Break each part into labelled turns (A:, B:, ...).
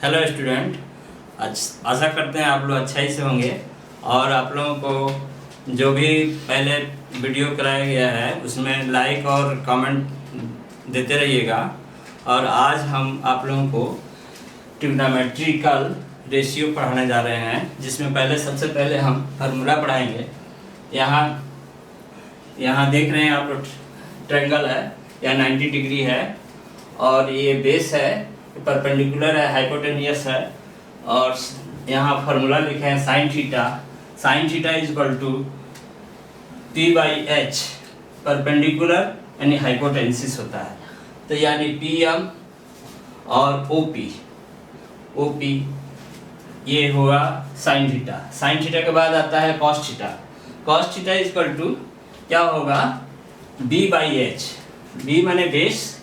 A: Hello student, आशा करते हैं आप लोग अच्छाई से होंगे। और आप लोगों को जो भी पहले वीडियो कराया गया है उसमें लाइक और कमेंट देते रहिएगा। और आज हम आप लोगों को ट्रिग्नोमेट्रिकल रेशियो पढ़ाने जा रहे हैं, जिसमें सबसे पहले हम फार्मूला पढ़ाएंगे। यहाँ देख रहे हैं आप लोग, ट्रायंगल है या 90 डिग्री है और ये बेस है, परपेंडिकुलर है, हाइपोटेनियस है। और यहाँ फार्मूला लिखे हैं sine theta is equal to P/H, perpendicular यानी हाइपोटेन्सिस होता है। तो यानी PM और OP ये हुआ साइन थीटा के बाद आता है cos theta is equal to क्या होगा, B/H। B माने बेस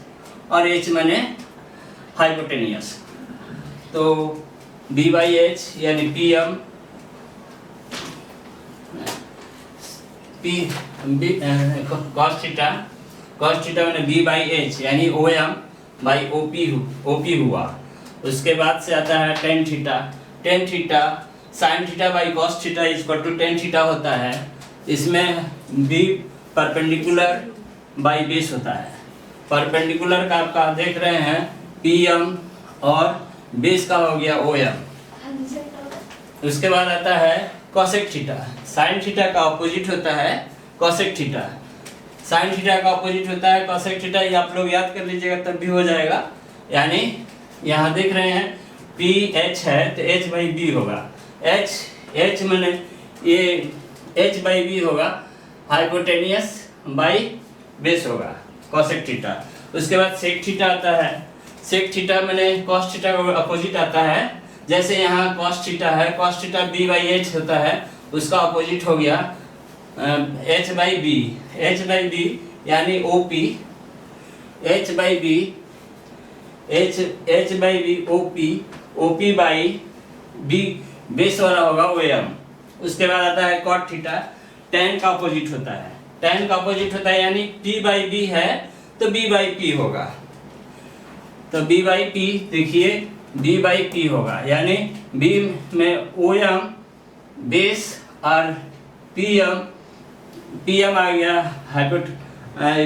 A: और H माने हाइपोटेनियस। तो B/H यानी PM कॉस थीटा माने B/H यानी OM/OP हुआ। उसके बाद से आता है tan theta sine theta by cos theta is equal to tan theta होता है। इसमें B परपेंडिकुलर बाई बेस होता है। परपेंडिकुलर का आपका देख रहे हैं PM और बेस का हो गया OM। उसके बाद आता है कोसेक थीटा। साइन थीटा का ऑपोजिट होता है कोसेक थीटा। साइन थीटा का ऑपोजिट होता है कोसेक थीटा, ये आप लोग याद कर लीजिएगा तब भी हो जाएगा। यानी यहाँ देख रहे हैं PH है तो H/B होगा। H माने ये H/B होगा, हाइपोटेनियस बाई बेस होगा कोसेक थीटा। उसके बाद सेक थीटा आता है। सेक थीटा माने कॉस थीटा का अपोजिट आता है। जैसे यहाँ कॉस थीटा है, कॉस थीटा B/H होता है, उसका अपोजिट हो गया H/B यानी OP। H/B OP/B बेस वाला होगा OM। उसके बाद आता है कॉट थीटा, tan का अपोजिट होता है। tan का अपोजिट होता है यानी P/B है तो B/P होगा। तो B/P देखिए B/P होगा, यानी B में OM बेस और PM आ गया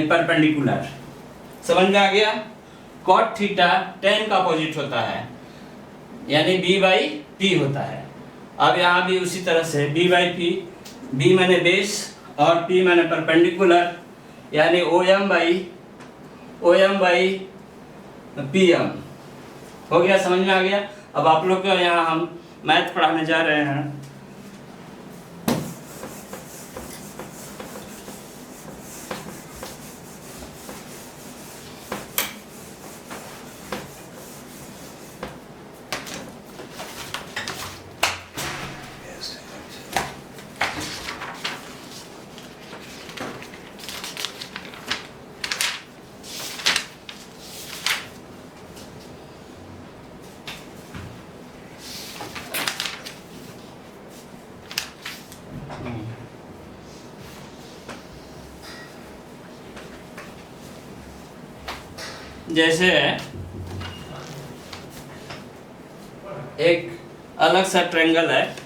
A: परपेंडिकुलर। समझ में आ गया। कॉट थीटा tan का अपोजिट होता है यानी B/P होता है। अब यहाँ भी उसी तरह से B/P, B माने बेस और P माने परपेंडिकुलर, यानी OM/PM हो गया। समझ में आ गया। अब आप लोग को यहाँ हम मैथ पढ़ाने जा रहे हैं। जैसे एक अलग सा ट्रायंगल है,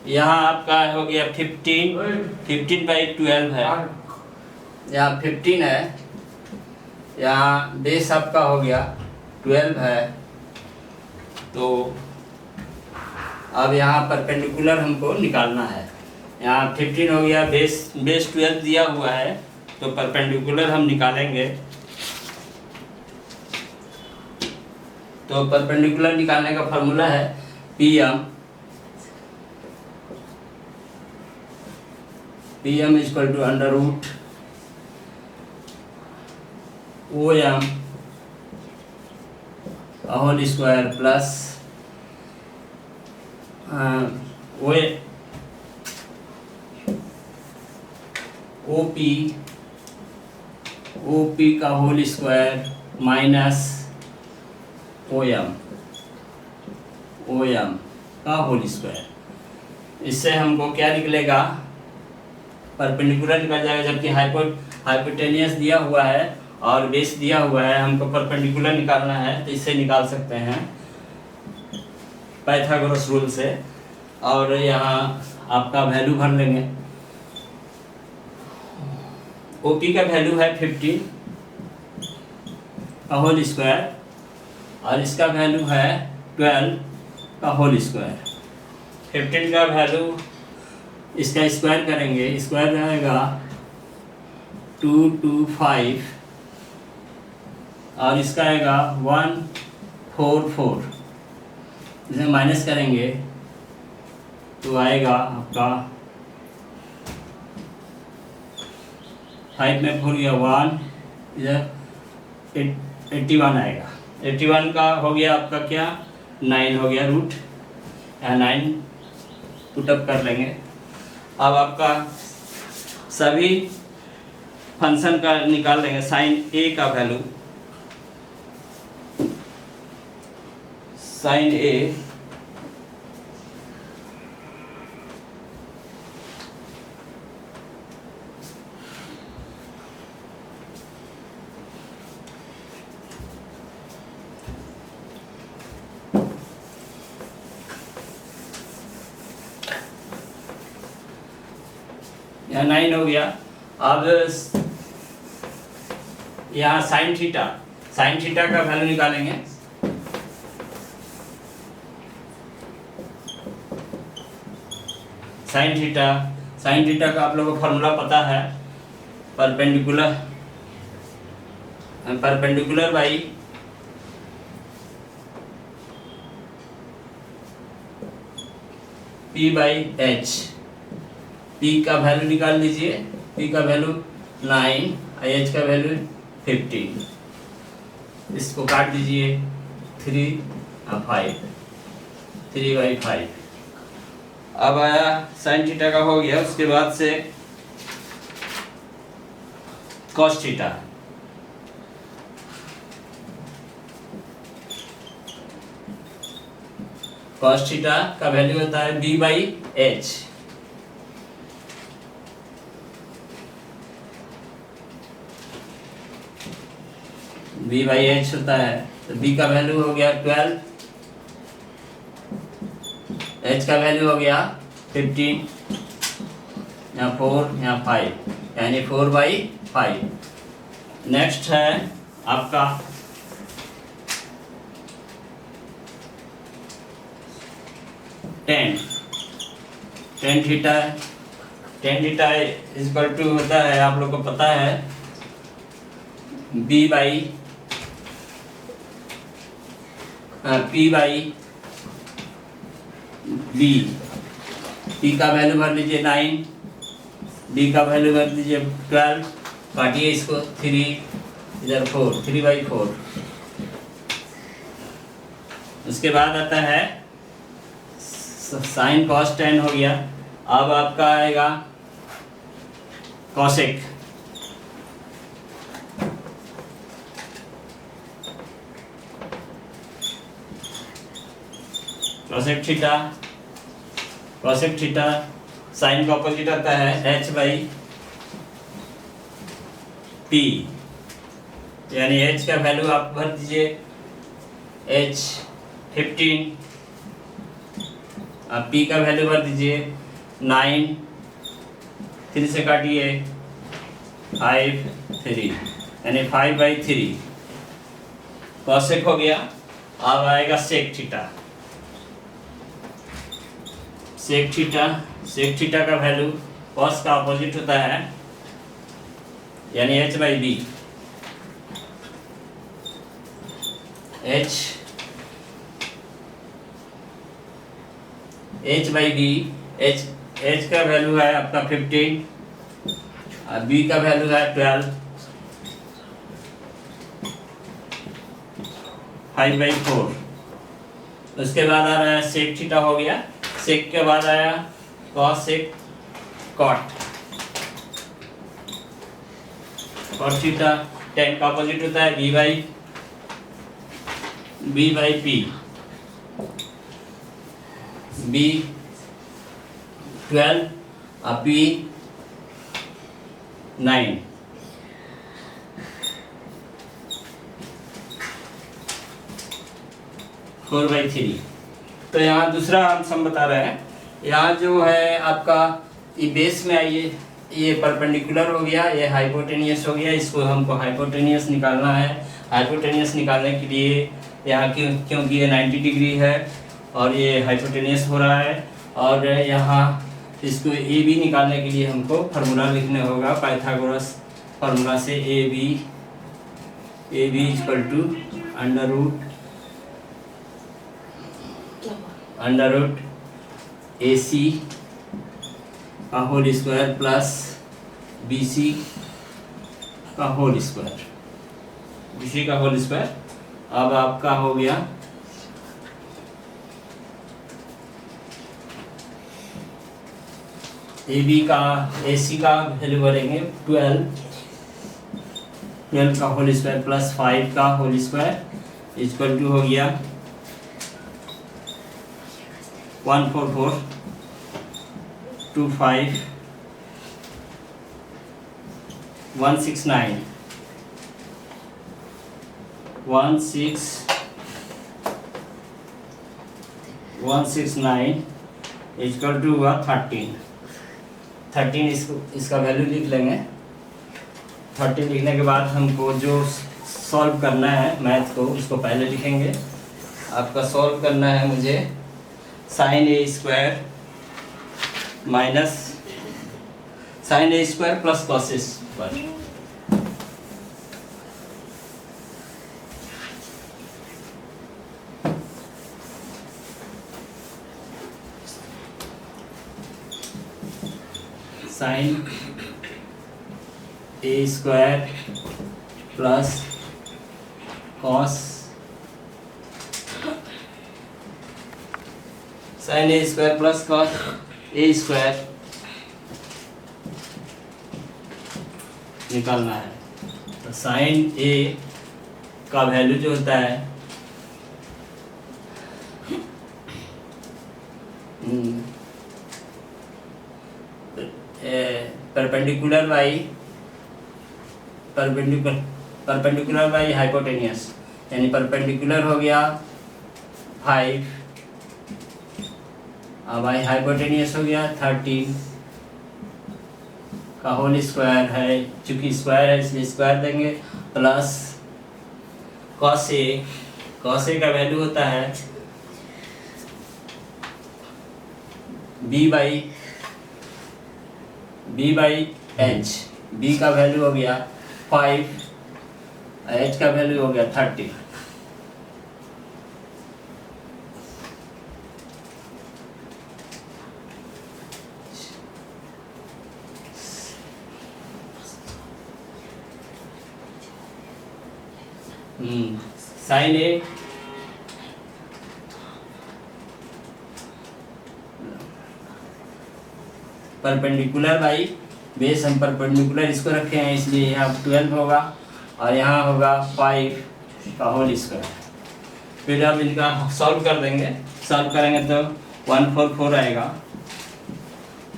A: यहाँ आपका हो गया 15/12 है। यहाँ 15 है, यहाँ बेस आपका हो गया 12 है। तो अब यहाँ परपेंडिकुलर हमको निकालना है। यहाँ 15 हो गया, बेस 12 दिया हुआ है, तो परपेंडिकुलर हम निकालेंगे। तो परपेंडिकुलर निकालने का फार्मूला है PM is equal to under root OM whole square plus OP का होल स्क्वायर माइनस OM का होल स्क्वायर। इससे हमको क्या निकलेगा, परपेंडिकुलर निकल जाएगा, जबकि हाइपोटेनियस दिया हुआ है और बेस दिया हुआ है, हमको परपेंडिकुलर निकालना है तो इससे निकाल सकते हैं पाइथागोरस रूल से। और यहाँ आपका वैल्यू भर लेंगे। ओपी का वैल्यू है 15 का होल स्क्वायर और इसका वैल्यू है 12 का होल स्क्वायर। 15 का वैल्यू इसका स्क्वायर करेंगे, स्क्वायर रहेगा 225 और इसका आएगा 144। इसे माइनस करेंगे तो आएगा आपका 5 में 4 गया 1, इधर 81 आएगा। 81 का हो गया आपका क्या 9 हो गया रूट, यहाँ 9 पुटअप कर लेंगे। अब आपका सभी फंक्शन का निकाल लेंगे। साइन ए का वैल्यू, साइन ए यहाँ 9 हो गया। अब यहाँ साइन थीटा, साइन थीटा का वैल्यू निकालेंगे। साइन थीटा, साइन थीटा का आप लोगों को फॉर्मूला पता है, perpendicular, perpendicular by P by H. P का वैल्यू निकाल लीजिए, पी का वैल्यू 9, एच का वैल्यू 15। इसको काट दीजिए 3 और 5, 3/5। अब आया साइन थीटा का हो गया। उसके बाद से कॉस थीटा, कॉस थीटा का वैल्यू होता है b/h। b/h होता है, तो b का वैल्यू हो गया 12, h का वैल्यू हो गया 15, यहाँ 4, यहाँ 5, यानी 4/5। नेक्स्ट है आपका tan theta. Tan theta equal to होता है, आप लोग को पता है, b by p by b। p का वैल्यू भर लीजिए 9, b का वैल्यू भर दीजिए 12, काटिए इसको 3, इधर 4, 3/4। उसके बाद आता है साइन कॉस टेन हो गया। अब आपका आएगा cosec, cosec theta, cosec theta sine का ऑपोजिट आता है h/p, यानी h का वैल्यू आप भर दीजिए h 15, अब p का वैल्यू भर दीजिए 9, 3 से काटिए 5, 3, यानी 5/3 कॉसेक हो गया। अब आएगा sec theta, sec theta, sec theta का वैल्यू कॉस का अपोजिट होता है, यानी h/b। h/b, h का वैल्यू है आपका 15 और b का वैल्यू है 12, 5/4। उसके बाद आ रहा है सेक थीटा हो गया। सेक के बाद आया cos sec cot, cot theta tan का अपोजिट होता है b/p, b 12 और p 9, 4/3। तो यहाँ दूसरा हम सम बता रहे हैं। यहाँ जो है आपका ये बेस में आइए, ये परपेंडिकुलर हो गया, ये हाइपोटेनियस हो गया, इसको हमको हाइपोटेनियस निकालना है। हाइपोटेनियस निकालने के लिए यहाँ क्योंकि ये 90 डिग्री है और ये हाइपोटेनियस हो रहा है, और यहाँ इसको ए बी निकालने के लिए हमको फार्मूला लिखने होगा पाइथागोरस फार्मूला से। A B equal to under root A C का whole square plus B C का होल स्क्वायर, BC का होल स्क्वायर। अब आपका हो गया AB का AC का वैल्यू भरेंगे 12 का होल स्क्वायर प्लस 5 का होल स्क्वायर इक्वल टू हो गया 14425 169 169 इक्वल टू हुआ 13। इसका वैल्यू लिख लेंगे। 13 लिखने के बाद हमको जो सॉल्व करना है मैथ को, उसको पहले लिखेंगे। आपका सॉल्व करना है मुझे sin a square minus sin a square plus cos a square. sin a square plus cos sin a square plus cos a square निकालना है। तो sin a का वैल्यू जो होता है परपेंडिकुलर बाई हाइपोटेनियस, यानी परपेंडिकुलर हो गया 5, अब हाइपोटेनियस हो गया 13 का होल स्क्वायर है, चूंकि स्क्वायर है इसलिए स्क्वायर देंगे, प्लस cos a का वैल्यू होता है b बाई h। b का वैल्यू हो गया 5, h का वैल्यू हो गया 30। sin a perpendicular by base, हम परपेंडिकुलर इसको रखे हैं इसलिए यहाँ 12 होगा और यहाँ होगा 5 का होल स्क्वायर। फिर अब इनका सॉल्व कर देंगे। सॉल्व करेंगे तो 144 आएगा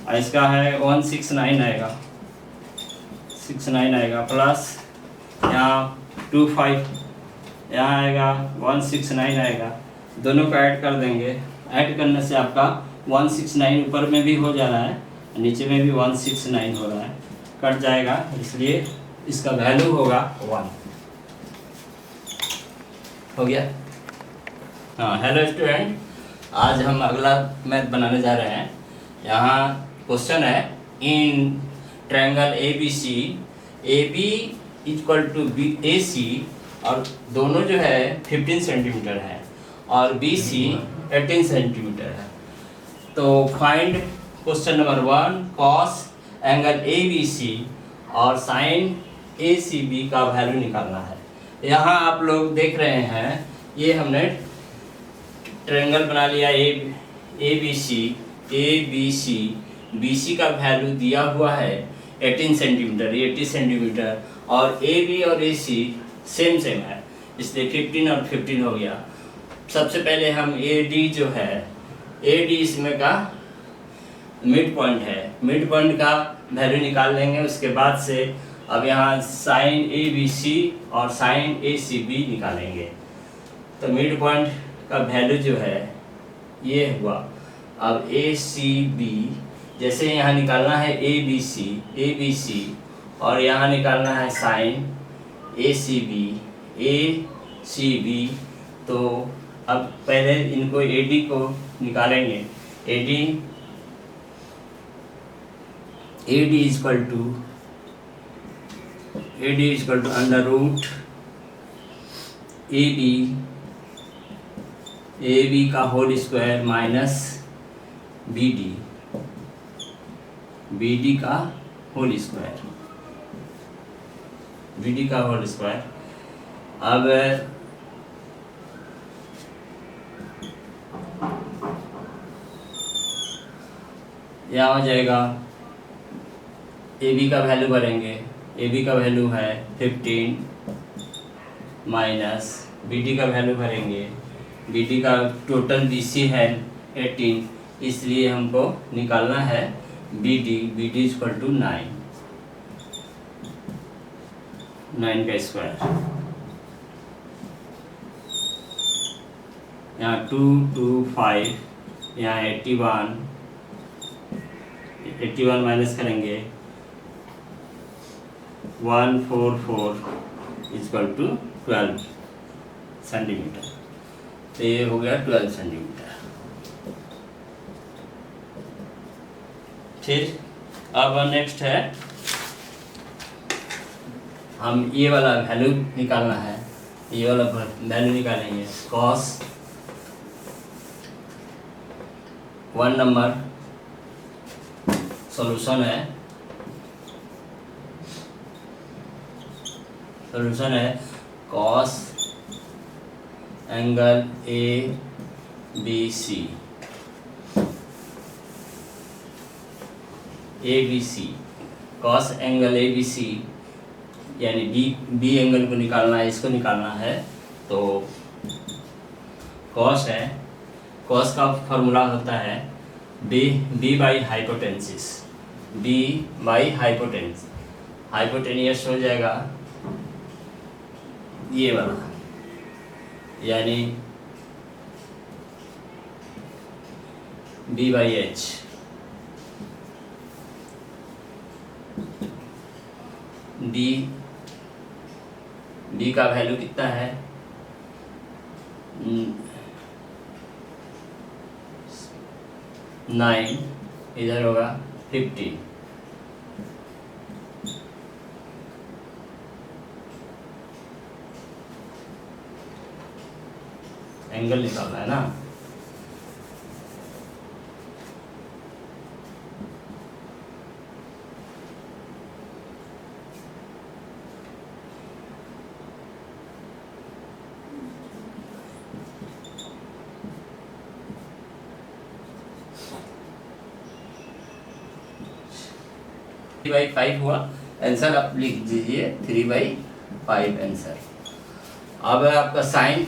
A: और इसका है 169 आएगा प्लस यहाँ 25 यहाँ आएगा 169 आएगा। दोनों को ऐड कर देंगे। ऐड करने से आपका 169 ऊपर में भी हो जा रहा है, नीचे में भी 169 हो रहा है, कट जाएगा, इसलिए इसका वैल्यू होगा 1। हो गया। हाँ, हेलो स्टूडेंट, आज हम अगला मैथ बनाने जा रहे हैं। यहाँ क्वेश्चन है in triangle ABC, AB equal to AC और दोनों जो है 15 सेंटीमीटर है और BC 18 सेंटीमीटर है। तो find question number 1 cos angle ABC और sin ACB का वैल्यू निकालना है। यहाँ आप लोग देख रहे हैं, ये हमने ट्रायंगल बना लिया ABC, BC का वैल्यू दिया हुआ है 18 सेंटीमीटर, 80 सेंटीमीटर, और AB और AC सेम है, इसलिए 15 और 15 हो गया। सबसे पहले हम AD जो है, AD इसमें का मिड पॉइंट है, मिड पॉइंट का वैल्यू निकाल लेंगे। उसके बाद से अब यहाँ sin ABC और sin ACB निकालेंगे। तो मिड पॉइंट का वैल्यू जो है ये हुआ। अब ए सी बी, जैसे यहाँ निकालना है ए बी सी और यहाँ निकालना है साइन ए सी बी। तो अब पहले इनको ए डी को निकालेंगे। A D equal to under root A B का whole square minus B D का होल स्क्वायर। अब यहाँ हो जाएगा ए बी का वैल्यू भरेंगे। ए बी का वैल्यू है 15 माइनस बी डी का वैल्यू भरेंगे। बी डी का टोटल बी सी है 18, इसलिए हमको निकालना है बी डी इक्वल टू 9 का स्क्वायर। यहाँ 2 2 5, यहाँ 81 माइनस करेंगे 144 इक्वल टू 12 सेंटीमीटर। तो ये हो गया 12 सेंटीमीटर। फिर अब नेक्स्ट है, हम ये वाला वैल्यू निकालना है। ये वाला वैल्यू निकालेंगे। कॉस 1 नंबर सॉल्यूशन है cos angle A B C cos angle A B C, यानी बी एंगल को निकालना है, इसको निकालना है। तो कॉस है, कॉस का फॉर्मूला होता है बी बाई हाइपोटेन्सिस। हाइपोटेनियस हो जाएगा ये वाला, यानी बी बाई एच। डी का वैल्यू कितना है 9, इधर होगा 15। एंगल निकालना है ना। थ्री बाई 5 हुआ आंसर। आप लिख दीजिए 3/5 आंसर। अब है आपका sine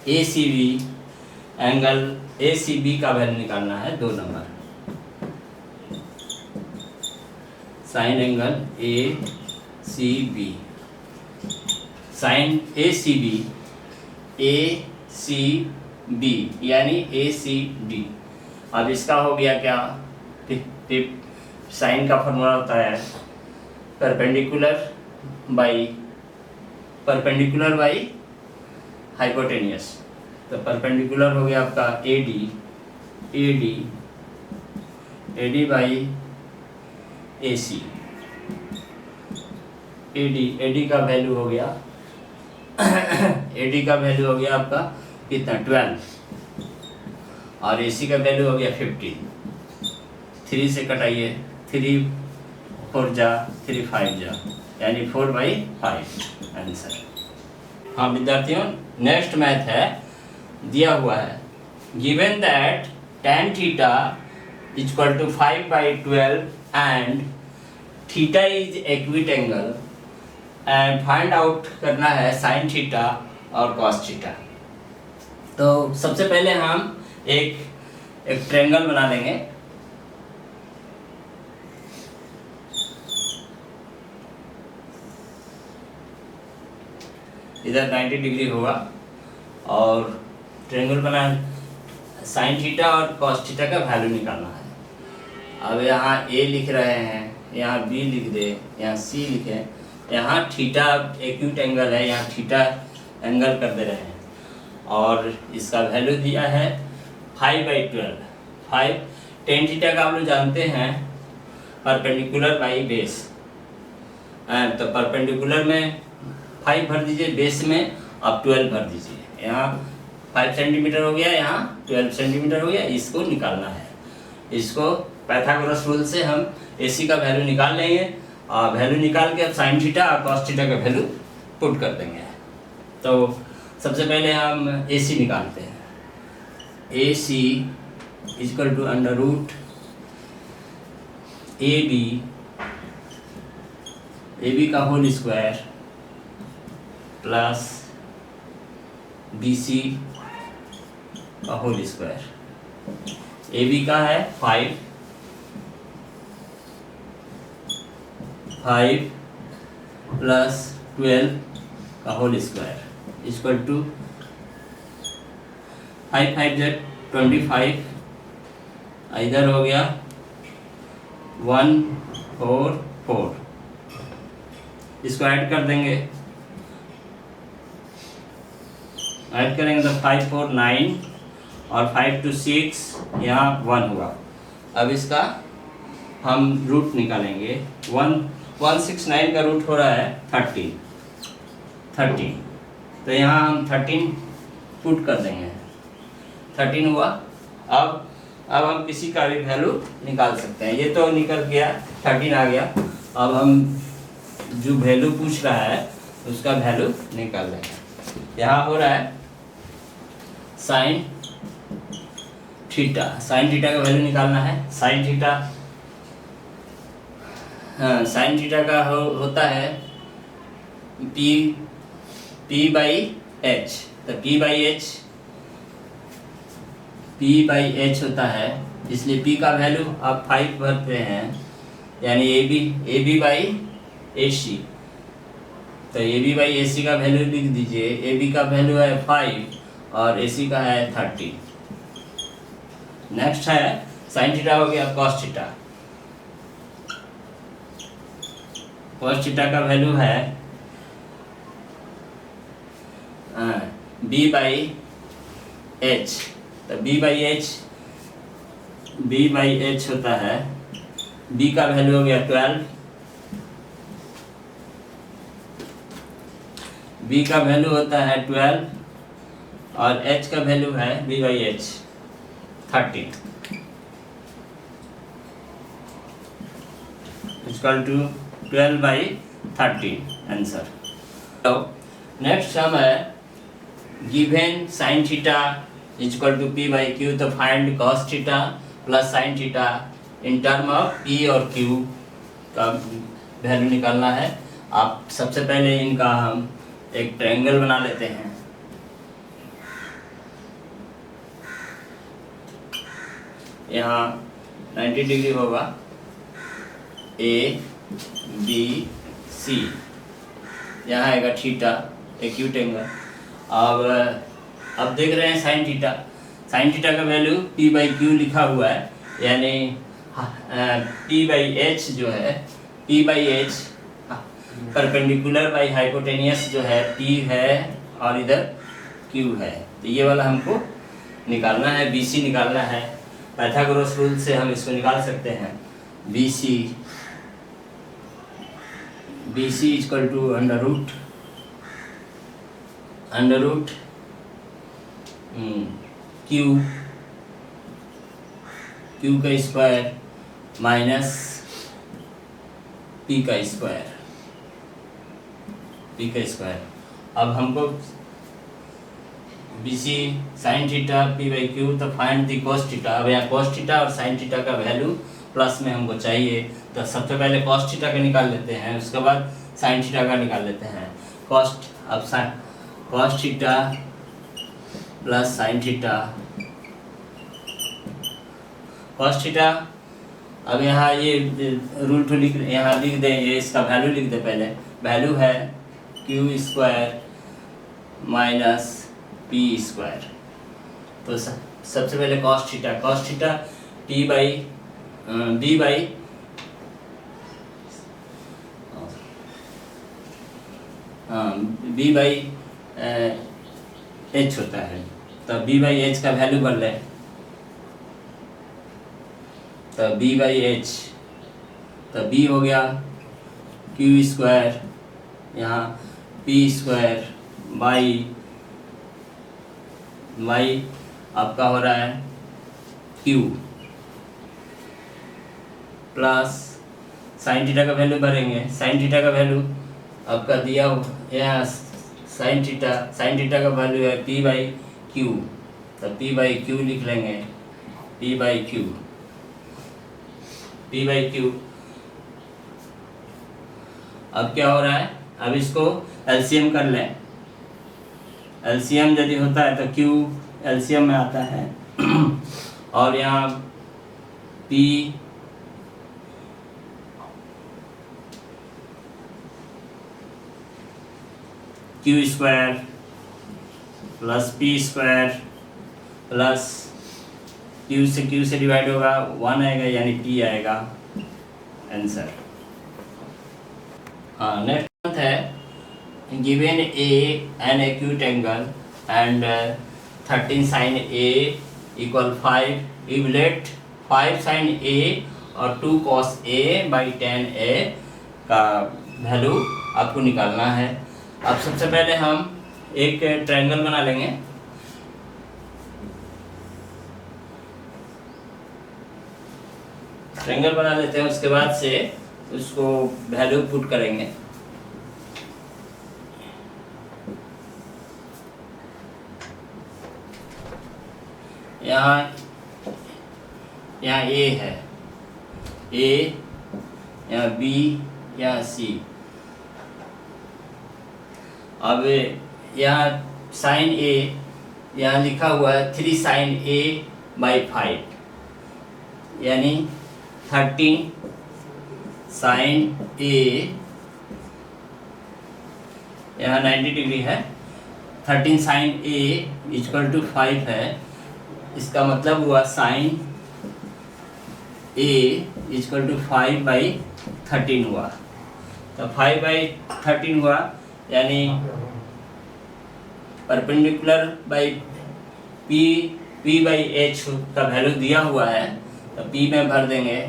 A: A C B, angle A C B का वैल्यू निकालना है 2 number. Sine angle A C B, sine A C B यानी ए सी डी। अब इसका हो गया क्या, साइन का फॉर्मूला होता है परपेंडिकुलर बाई हाइपोटेनियस। तो परपेंडिकुलर हो गया आपका A D by A C. A D का वैल्यू हो गया आपका कितना 12 और ए सी का वैल्यू हो गया 15। 3 से कटाइए, 3 4 जा 3 5 जा, यानी 4/5 आंसर। हाँ विद्यार्थियों, नेक्स्ट मैथ है, दिया हुआ है given that tan theta equal to 5/12 and theta is acute angle and find out करना है साइन थीटा और कॉस थीटा। तो सबसे पहले हम एक ट्रायंगल बना लेंगे। इधर 90 डिग्री होगा और ट्रायंगल बना, साइन थीटा और कॉस थीटा का वैल्यू निकालना है। अब यहाँ ए लिख रहे हैं, यहाँ बी लिख दे, यहाँ सी लिखे, यहाँ थीटा एक्यूट एंगल है, यहाँ थीटा एंगल कर दे रहे हैं और इसका वैल्यू दिया है 5/12। 5 टेन थीटा का आप लोग जानते हैं परपेंडिकुलर बाई बेस, तो परपेंडिकुलर में 5 भर दीजिए, बेस में आप 12 भर दीजिए। यहाँ 5 सेंटीमीटर हो गया, यहाँ 12 सेंटीमीटर हो गया। इसको निकालना है, इसको पाइथागोरस रूल से हम AC का वैल्यू निकाल लेंगे और वैल्यू निकाल के अब साइन थीटा और कॉस थीटा का वैल्यू पुट कर देंगे। तो सबसे पहले हम AC निकालते हैं। AC equal to under root AB का होल स्क्वायर प्लस BC का होल स्क्वायर। AB का है 5 प्लस 12 का होल स्क्वायर इक्वल टू 5 5 × 25, इधर हो गया 144। इसको ऐड कर देंगे, ऐड करेंगे तो 5 4 9 और 5 2 6, यहाँ 1 हुआ। अब इसका हम रूट निकालेंगे। 169 का रूट हो रहा है 13, तो यहाँ हम 13 पुट कर देंगे, 13 हुआ। अब हम किसी का भी वैल्यू निकाल सकते हैं। ये तो निकल गया, 13 आ गया। अब हम जो वैल्यू पूछ रहा है उसका वैल्यू निकाल देंगे। यहाँ हो रहा है साइन थीटा, साइन थीटा का वैल्यू निकालना है। साइन थीटा, हाँ, साइन थीटा का होता है P/H। तो P/H होता है, इसलिए P का वैल्यू आप 5 भरते हैं, यानी AB/AC। तो AB/AC का वैल्यू लिख दीजिए। AB का वैल्यू है 5 और AC का है 13। नेक्स्ट है साइन थीटा हो गया कॉस थीटा। कॉस थीटा का वैल्यू है B/H। तो B/H होता है, B का वैल्यू हो गया 12, B का वैल्यू होता है 12 और H का वैल्यू है B/H 13 इक्वल टू 12/13 आंसर। तो नेक्स्ट सम है given sine theta equal to P/Q। तो find cos theta plus sine theta in term of P और Q का वैल्यू निकालना है। आप सबसे पहले इनका हम एक ट्रायंगल बना लेते हैं। यहाँ 90 डिग्री होगा, ABC, यहाँ आएगा थीटा एक्यूट एंगल। अब देख रहे हैं साइन थीटा। साइन थीटा का वैल्यू P/Q लिखा हुआ है, यानी P/H जो है, P/H परपेंडिकुलर बाई हाइपोटेनियस जो है P है और इधर Q है। तो ये वाला हमको निकालना है, BC निकालना है। पाइथागोरस रूल से हम इसको निकाल सकते हैं। BC equal to under root Q का स्क्वायर माइनस P का स्क्वायर। अब हमको BC साइन थीटा P/Q, तो फाइंड दी कॉस थीटा। अब यहाँ कॉस थीटा और साइन थीटा का वैल्यू प्लस में हमको चाहिए, तो सबसे पहले कॉस थीटा का निकाल लेते हैं, उसके बाद साइन थीटा का निकाल लेते हैं। Cos theta plus sine theta, cos theta. अब यहाँ ये रूल टू यहाँ लिख दें, ये इसका वैल्यू लिख दें। पहले वैल्यू है Q² माइनस P²। तो सबसे पहले cos theta T by B by B by H होता है। तो बी बाई एच का वैल्यू बढ़ रहा है, तो बी बाई एच, तो बी हो गया क्यू स्क्वायर, यहाँ पी स्क्वायर बाई आपका हो रहा है क्यू प्लस साइन थीटा का वैल्यू भरेंगे। साइन थीटा का वैल्यू आपका दिया यहाँ साइन थीटा का वैल्यू है पी बाई क्यू, तो पी बाई क्यू लिख लेंगे, पी बाई क्यू। अब क्या हो रहा है, अब इसको एलसीएम कर लें। एलसीएम यदि होता है तो क्यू एलसीएम में आता है और यहाँ P Q square plus P square plus Q से डिवाइड होगा 1 आएगा, यानी पी आएगा आंसर। हाँ, नेक्स्ट है given A an acute angle and 13 sin A equal 5, इवलेट 5 sin A और 2 cos A बाई 10A का वैल्यू आपको निकालना है। अब सबसे पहले हम एक ट्रायंगल बना लेंगे। ट्रायंगल बना लेते हैं, उसके बाद से उसको वैल्यू पुट करेंगे। यहाँ ए है, ए, यहाँ बी, यहाँ सी। अब यहाँ साइन ए यहाँ लिखा हुआ है 3 sin A बाई 5, यानी 13 sin A, यहाँ 90 डिग्री है, 13 sin A इक्वल टू 5 है। इसका मतलब हुआ sine A equal to 5 by 13 हुआ। तो 5 बाई 13 हुआ, यानी perpendicular by P by H का वैल्यू दिया हुआ है, तो पी में भर देंगे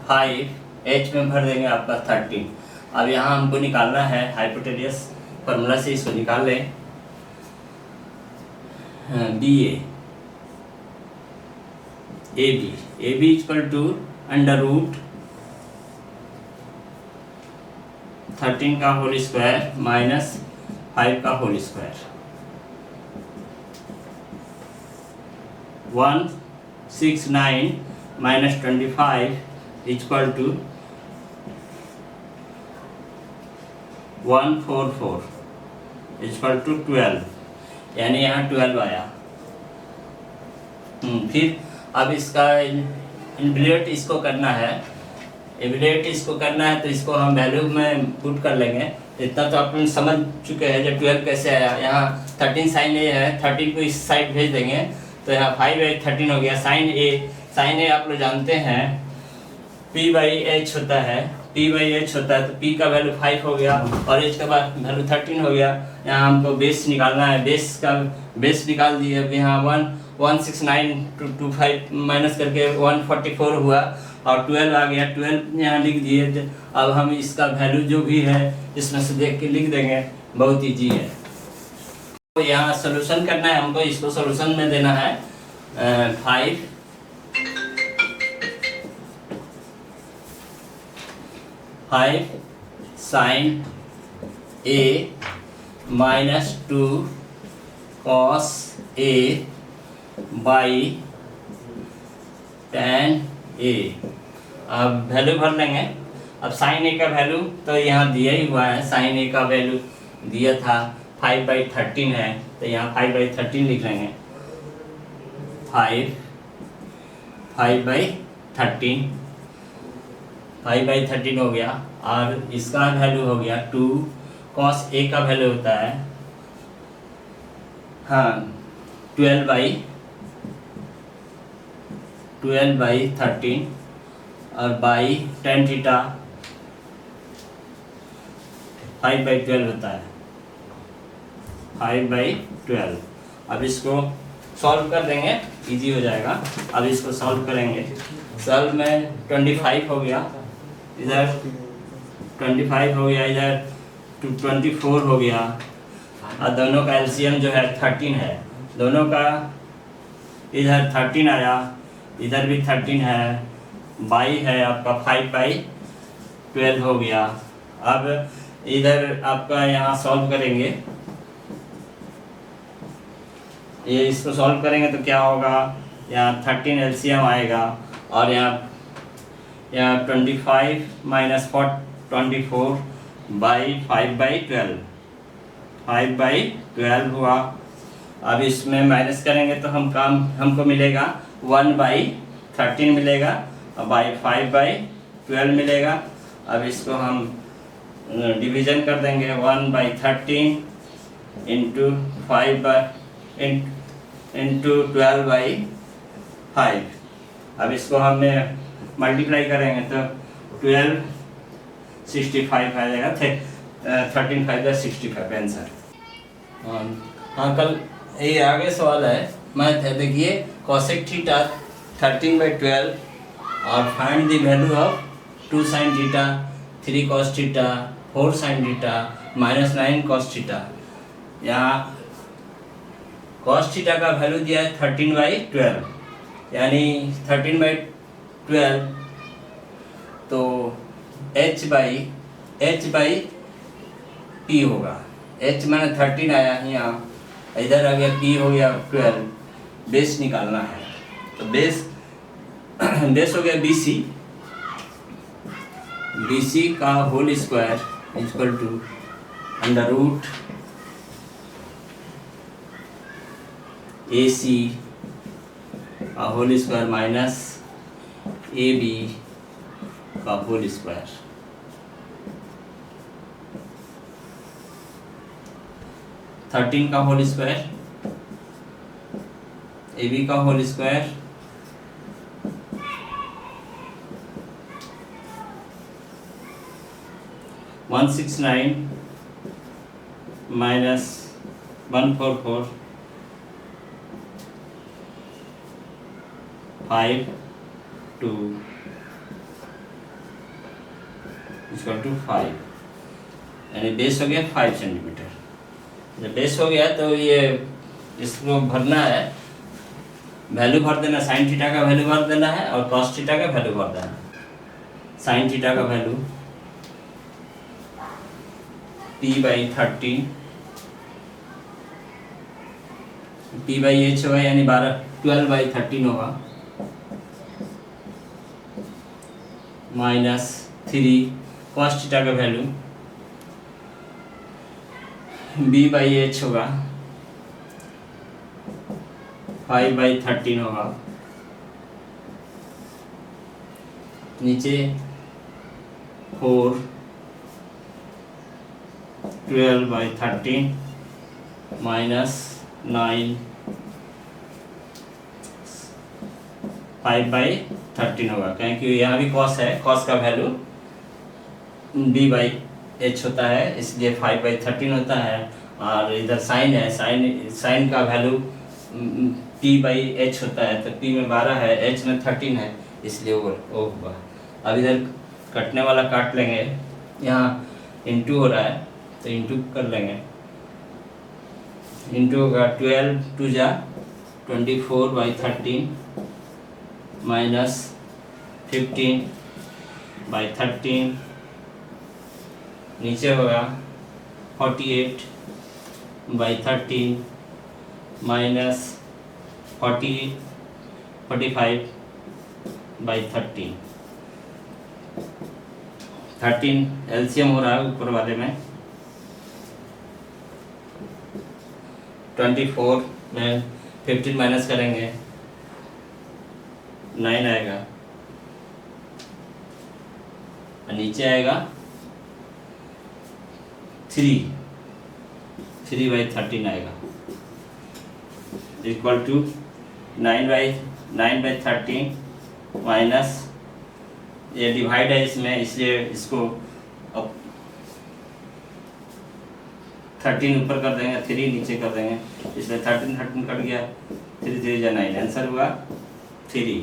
A: 5, एच में भर देंगे आपका 13। अब यहाँ हमको निकालना है हाइपोटेनियस, फॉर्मूला से इसको निकाल लें। A B equal to under root 13 का होल स्क्वायर माइनस 5 का whole square, 169 minus 25 equal to 144 equal to 12, यानी यहाँ 12 आया। फिर अब इसका इन्वलेट इसको करना है, एवलेट इसको करना है, तो इसको हम वैल्यू में पुट कर लेंगे। इतना तो आप समझ चुके हैं जब 12 कैसे आया। यहाँ 13 sin A है, 13 को इस साइड भेज देंगे, तो यहाँ 5 बाई 13 हो गया। साइन ए आप लोग जानते हैं P बाई एच होता है, तो P का वैल्यू 5 हो गया और H का वैल्यू 13 हो गया। यहाँ हमको बेस निकालना है, बेस निकाल दिए। अब यहाँ 169 माइनस करके 144 हुआ और 12 आ गया, 12 यहाँ लिख दिए। अब हम इसका वैल्यू जो भी है इसमें से देख के लिख देंगे, बहुत ईजी है। तो यहाँ सॉल्यूशन करना है हमको, इसको सॉल्यूशन में देना है 5 sin A minus 2 cos A by 10A। अब वैल्यू भर लेंगे। अब साइन ए का वैल्यू तो यहाँ दिया ही हुआ है, साइन ए का वैल्यू दिया था 5 बाई 13 है, तो यहाँ 5 बाई 13 लिख लेंगे। 5 बाई 13 हो गया और इसका वैल्यू हो गया 2 cos A का वैल्यू होता है 12 बाई 12/13 और बाई टेन थीटा 5/12 होता है, 5/12। अब इसको सॉल्व कर देंगे, इजी हो जाएगा। अब इसको सॉल्व करेंगे। सॉल्व में 25 हो गया, इधर 25 हो गया, इधर 24 हो गया, और दोनों का एलसीएम जो है 13 है। दोनों का इधर 13 आया, इधर भी 13 है, बाई है आपका 5/12 हो गया। अब इधर आपका यहाँ सॉल्व करेंगे, ये इसको सॉल्व करेंगे तो क्या होगा, यहाँ 13 एलसीएम आएगा, और यहाँ 25 माइनस 24 बाई 5/12, 5/12 हुआ। अब इसमें माइनस करेंगे तो हमको मिलेगा 1/13 मिलेगा, और बाई 5/12 मिलेगा। अब इसको हम डिवीज़न कर देंगे, 1/13 इंटू 12/5। अब इसको हमें मल्टीप्लाई करेंगे तो 1265 आ जाएगा, 13 5 65 आंसर। हाँ, कल ये आगे सवाल है, मैथ है। देखिए, कोसेक थीटा 13/12 और find the value of 2 sin theta, 3 cos theta, 4 sin theta, -9 cos theta. यहाँ cos थीटा का वैल्यू दिया है 13/12, यानी 13/12 तो h/p होगा। h माने 13 आया यहाँ, इधर आ गया, p हो गया 12। बेस निकालना है, तो बेस हो गया BC का whole square equal to under root AC का होल स्क्वायर माइनस AB का होल स्क्वायर। थर्टीन का होल स्क्वायर, AB का whole square, 169 minus 144 5 2 equal to 5, यानी बेस हो गया 5 सेंटीमीटर। जब बेस हो गया तो ये इसको भरना है, वैल्यू भर देना, साइन थीटा का वैल्यू भर देना है और कॉस थीटा का वैल्यू भर देना है। साइन थीटा का वैल्यू p/13, p/h होगा, यानी 12/13 होगा, माइनस 3 कॉस थीटा का वैल्यू b/h होगा, 5/13 होगा, नीचे 4 12/13 माइनस 9 5/13 होगा, क्योंकि यहाँ भी कॉस है, कॉस का वैल्यू b/h होता है, इसलिए 5/13 होता है। और इधर साइन है, साइन का वैल्यू p/h होता है, तो p में 12 है, h में 13 है, इसलिए वो होगा। अब इधर कटने वाला काट लेंगे, यहाँ इंटू हो रहा है तो इंटू कर लेंगे, इंटू होगा 12 2 जा 24/13 माइनस 15/13, नीचे होगा 48/13 माइनस 45/13। 13 एलसीएम हो रहा है ऊपर वाले में, 24 में 15 माइनस करेंगे 9 आएगा, और नीचे आएगा 3/13 आएगा, इक्वल टू 9/13 माइनस, ये डिवाइड है इसमें इसलिए इसको अब 13 ऊपर कर देंगे, 3 नीचे कर देंगे, इसलिए 13 कट गया, 3 3 9, आंसर हुआ 3।